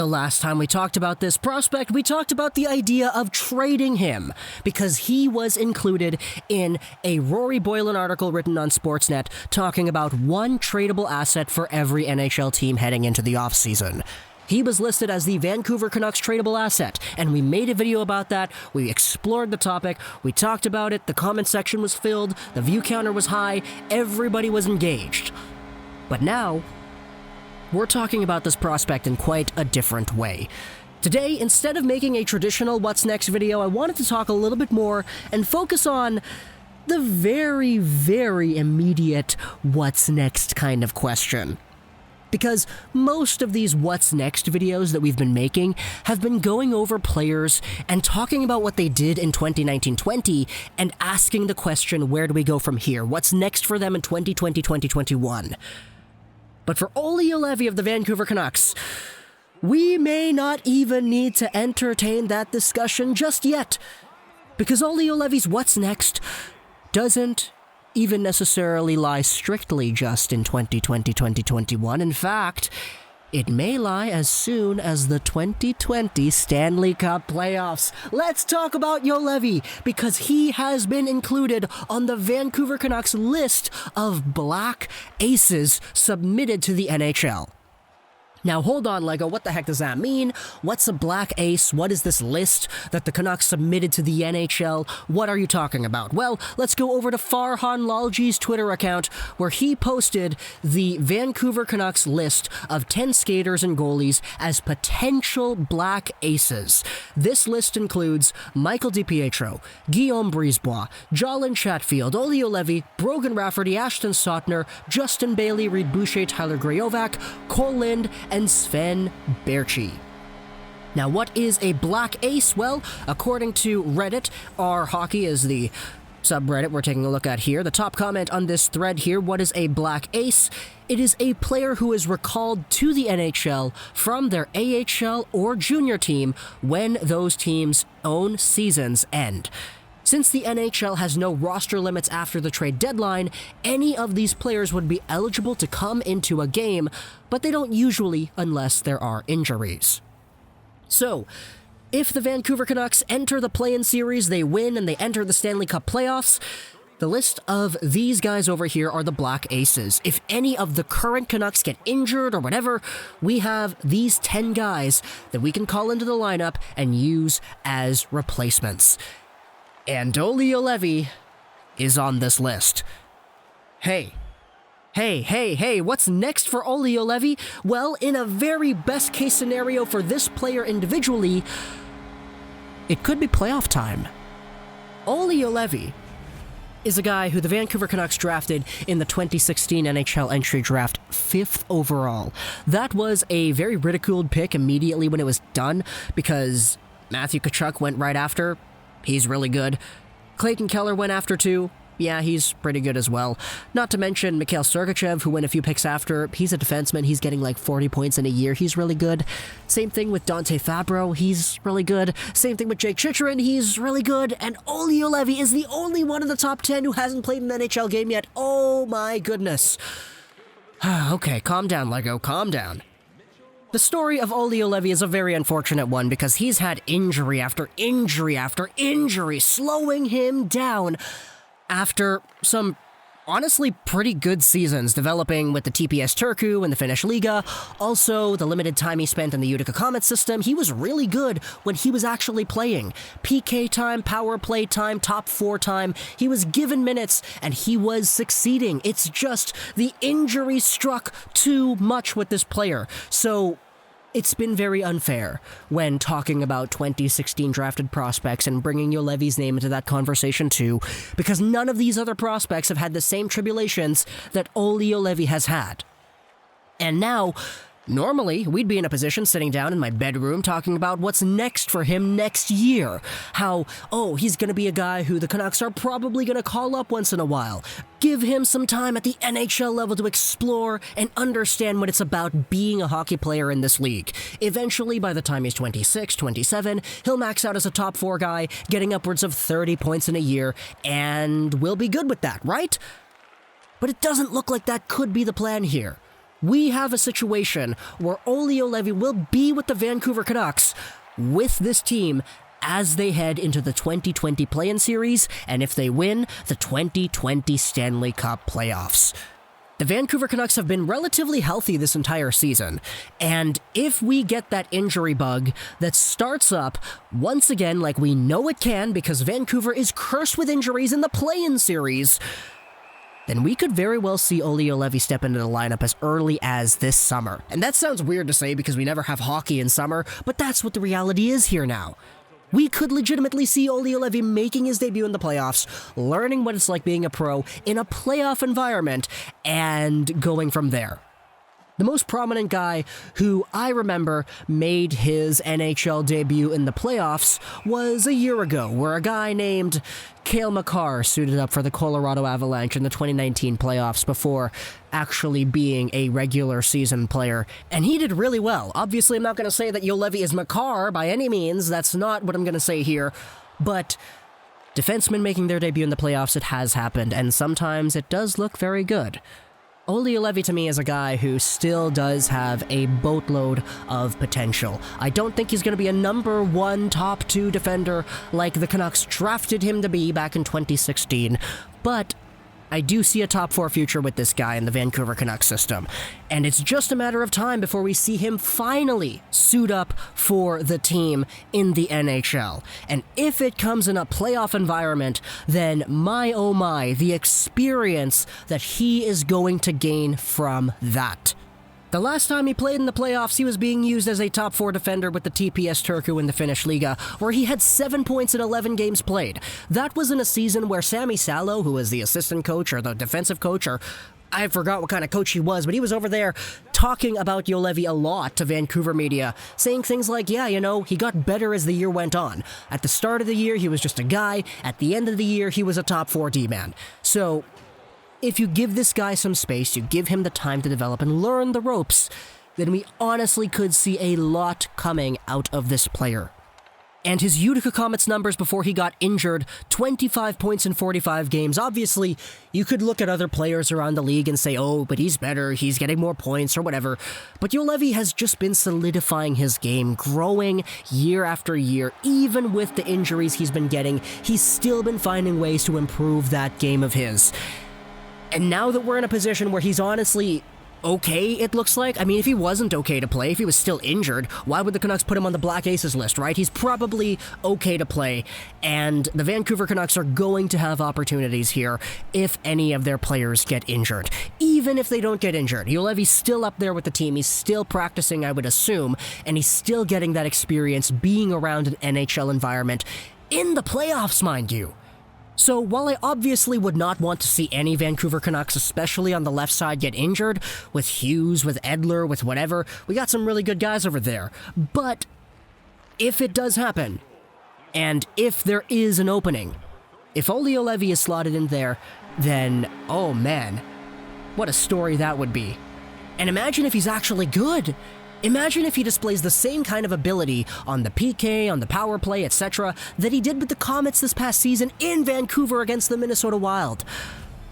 last time we talked about this prospect, we talked about the idea of trading him because he was included in a Rory Boylan article written on Sportsnet talking about one tradable asset for every NHL team heading into the offseason. He was listed as the Vancouver Canucks tradable asset, and we made a video about that. We explored the topic, we talked about it, the comment section was filled, the view counter was high, everybody was engaged. But now, we're talking about this prospect in quite a different way. Today, instead of making a traditional What's Next video, I wanted to talk a little bit more and focus on the very, very immediate What's Next kind of question. Because most of these What's Next videos that we've been making have been going over players and talking about what they did in 2019-20 and asking the question, where do we go from here? What's next for them in 2020-2021? But for Olli Juolevi of the Vancouver Canucks, we may not even need to entertain that discussion just yet. Because Olli Juolevi's What's Next doesn't even necessarily lie strictly just in 2020-2021. In fact, it may lie as soon as the 2020 Stanley Cup Playoffs. Let's talk about Juolevi, because he has been included on the Vancouver Canucks list of Black Aces submitted to the NHL. Now hold on, Lego, what the heck does that mean? What's a Black Ace? What is this list that the Canucks submitted to the NHL? What are you talking about? Well, let's go over to Farhan Lalji's Twitter account, where he posted the Vancouver Canucks list of 10 skaters and goalies as potential Black Aces. This list includes Michael DiPietro, Guillaume Brisebois, Jolin Chatfield, Olli Juolevi, Brogan Rafferty, Ashton Sautner, Justin Bailey, Reed Boucher, Tyler Grayovac, Cole Lind, and Sven Berchi. Now, what is a Black Ace? Well, according to Reddit, our hockey is the subreddit we're taking a look at here. The top comment on this thread here, what is a Black Ace? It is a player who is recalled to the NHL from their AHL or junior team when those teams' own seasons end. Since the NHL has no roster limits after the trade deadline, any of these players would be eligible to come into a game, but they don't usually unless there are injuries. So, if the Vancouver Canucks enter the Play-In Series, they win and they enter the Stanley Cup Playoffs, the list of these guys over here are the Black Aces. If any of the current Canucks get injured or whatever, we have these 10 guys that we can call into the lineup and use as replacements. And Olli Juolevi is on this list. Hey, what's next for Olli Juolevi? Well, in a very best case scenario for this player individually, it could be playoff time. Olli Juolevi is a guy who the Vancouver Canucks drafted in the 2016 NHL entry draft 5th overall. That was a very ridiculed pick immediately when it was done because Matthew Tkachuk went right after. He's really good. Clayton Keller went after too. Yeah, he's pretty good as well. Not to mention Mikhail Sergachev, who went a few picks after. He's a defenseman. He's getting like 40 points in a year. He's really good. Same thing with Dante Fabro. He's really good. Same thing with Jake Chychrun. He's really good. And Olli Juolevi is the only one in the top 10 who hasn't played an NHL game yet. Oh my goodness. Okay, calm down, Lego. Calm down. The story of Olli Juolevi is a very unfortunate one because he's had injury after injury after injury, slowing him down after some honestly pretty good seasons developing with the TPS Turku and the Finnish Liga. Also, the limited time he spent in the Utica Comet system, he was really good when he was actually playing. PK time, power play time, top 4 time, he was given minutes and he was succeeding. It's just the injury struck too much with this player. So it's been very unfair when talking about 2016 drafted prospects and bringing Juolevi's name into that conversation too, because none of these other prospects have had the same tribulations that Olli Juolevi has had. And now, normally, we'd be in a position sitting down in my bedroom talking about what's next for him next year. How, he's going to be a guy who the Canucks are probably going to call up once in a while. Give him some time at the NHL level to explore and understand what it's about being a hockey player in this league. Eventually, by the time he's 26, 27, he'll max out as a top 4 guy, getting upwards of 30 points in a year, and we'll be good with that, right? But it doesn't look like that could be the plan here. we have a situation where Olli Juolevi will be with the Vancouver Canucks with this team as they head into the 2020 Play-In Series, and if they win, the 2020 Stanley Cup Playoffs. The Vancouver Canucks have been relatively healthy this entire season, and if we get that injury bug that starts up once again like we know it can because Vancouver is cursed with injuries in the Play-In Series, then we could very well see Olli Juolevi step into the lineup as early as this summer. And that sounds weird to say because we never have hockey in summer, but that's what the reality is here now. We could legitimately see Olli Juolevi making his debut in the playoffs, learning what it's like being a pro in a playoff environment, and going from there. The most prominent guy who I remember made his NHL debut in the playoffs was a year ago, where a guy named Cale Makar suited up for the Colorado Avalanche in the 2019 playoffs before actually being a regular season player, and he did really well. Obviously, I'm not going to say that Juolevi is Makar by any means, that's not what I'm going to say here, but defensemen making their debut in the playoffs, it has happened, and sometimes it does look very good. Olli Juolevi to me is a guy who still does have a boatload of potential. I don't think he's going to be a number one, top two defender like the Canucks drafted him to be back in 2016, but I do see a top four future with this guy in the Vancouver Canucks system, and it's just a matter of time before we see him finally suit up for the team in the NHL. And if it comes in a playoff environment, then my oh my, the experience that he is going to gain from that. The last time he played in the playoffs, he was being used as a top four defender with the TPS Turku in the Finnish Liga, where he had 7 points in 11 games played. That was in a season where Sami Salo, who was the assistant coach or the defensive coach, or I forgot what kind of coach he was, but he was over there talking about Juolevi a lot to Vancouver media, saying things like, yeah, you know, he got better as the year went on. At the start of the year, he was just a guy. At the end of the year, he was a top four D-man. So if you give this guy some space, you give him the time to develop and learn the ropes, then we honestly could see a lot coming out of this player. And his Utica Comets numbers before he got injured, 25 points in 45 games. Obviously, you could look at other players around the league and say, oh, but he's better, he's getting more points or whatever. But Juolevi has just been solidifying his game, growing year after year. Even with the injuries he's been getting, he's still been finding ways to improve that game of his. And now that we're in a position where he's honestly okay, it looks like. I mean, if he wasn't okay to play, if he was still injured, why would the Canucks put him on the Black Aces list, right? He's probably okay to play, and the Vancouver Canucks are going to have opportunities here if any of their players get injured. Even if they don't get injured, Juolevi's still up there with the team, he's still practicing, I would assume, and he's still getting that experience being around an NHL environment in the playoffs, mind you. So while I obviously would not want to see any Vancouver Canucks, especially on the left side, get injured, with Hughes, with Edler, with whatever, we got some really good guys over there. But if it does happen, and if there is an opening, if Olli Juolevi is slotted in there, then, oh man, what a story that would be. And imagine if he's actually good. Imagine if he displays the same kind of ability on the PK, on the power play, etc., that he did with the Comets this past season in Vancouver against the Minnesota Wild.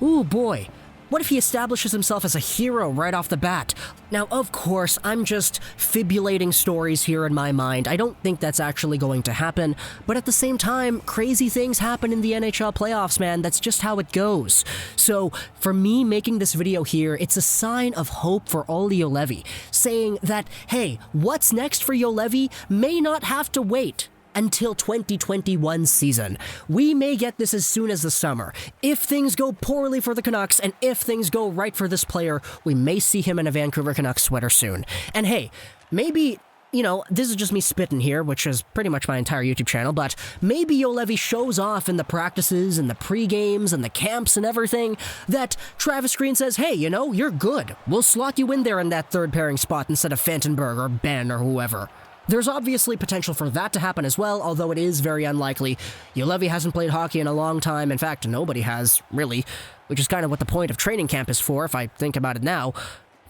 Ooh boy, what if he establishes himself as a hero right off the bat? Now, of course, I'm just fibulating stories here in my mind. I don't think that's actually going to happen, but at the same time, crazy things happen in the NHL playoffs, man. That's just how it goes. So, for me making this video here, it's a sign of hope for Olli Juolevi, saying that, hey, what's next for Juolevi may not have to wait until 2021 season. We may get this as soon as the summer. If things go poorly for the Canucks, and if things go right for this player, we may see him in a Vancouver Canucks sweater soon. And hey, maybe, you know, this is just me spitting here, which is pretty much my entire YouTube channel, but maybe Juolevi shows off in the practices and the pre-games and the camps and everything that Travis Green says, hey, you know, you're good. We'll slot you in there in that third pairing spot instead of Fantenberg or Ben or whoever. There's obviously potential for that to happen as well, although it is very unlikely. Juolevi hasn't played hockey in a long time. In fact, nobody has, really, which is kind of what the point of training camp is for, if I think about it now.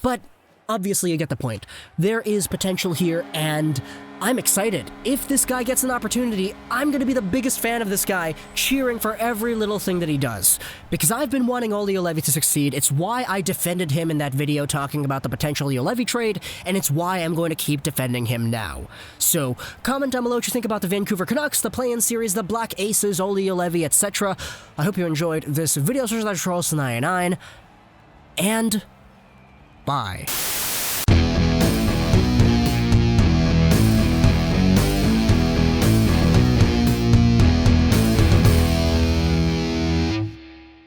But obviously you get the point. There is potential here, and I'm excited. If this guy gets an opportunity, I'm going to be the biggest fan of this guy, cheering for every little thing that he does. Because I've been wanting Olli Juolevi to succeed. It's why I defended him in that video talking about the potential Juolevi trade, and it's why I'm going to keep defending him now. So, comment down below what you think about the Vancouver Canucks, the Play-In Series, the Black Aces, Olli Juolevi, etc. I hope you enjoyed this video. So, and bye.